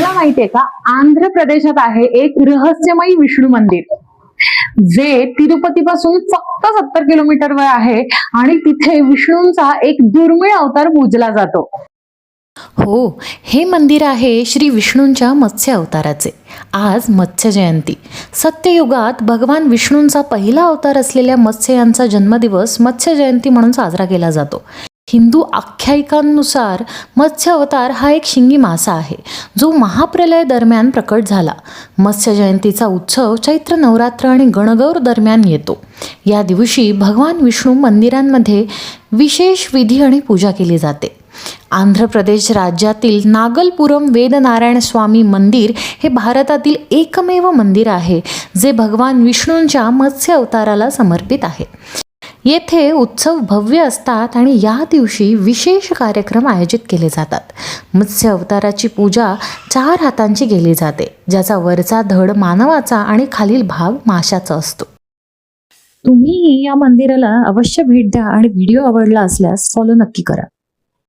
तुला माहितीये का, आंध्र प्रदेशात आहे एक रहस्यमयी विष्णू मंदिर, जे तिरुपती पासून फक्त 70 किलोमीटरवर आहे आणि तिथे विष्णूंचा एक दुर्मिळ अवतार पूजला जातो. हो, हे मंदिर आहे श्री विष्णूंच्या मत्स्य अवताराचे. आज मत्स्य जयंती. सत्ययुगात भगवान विष्णूंचा पहिला अवतार असलेल्या मत्स्य यांचा जन्मदिवस मत्स्य जयंती म्हणून साजरा केला जातो. हिंदू आख्यायिकांनुसार मत्स्य अवतार हा एक शिंगी मासा आहे, जो महाप्रलय दरम्यान प्रकट झाला. मत्स्य जयंतीचा उत्सव चैत्र नवरात्र आणि गणगौर दरम्यान येतो. या दिवशी भगवान विष्णू मंदिरांमध्ये विशेष विधी आणि पूजा केली जाते. आंध्र प्रदेश राज्यातील नागलपुरम वेदनारायण स्वामी मंदिर हे भारतातील एकमेव मंदिर आहे, जे भगवान विष्णूंच्या मत्स्य अवताराला समर्पित आहे. येथे उत्सव भव्य असतात आणि या दिवशी विशेष कार्यक्रम आयोजित केले जातात. मत्स्य अवताराची पूजा 4 हातांची केली जाते, ज्याचा वरचा धड मानवाचा आणि खालील भाग माशाचा असतो. तुम्ही या मंदिराला अवश्य भेट द्या आणि व्हिडिओ आवडला असल्यास फॉलो नक्की करा.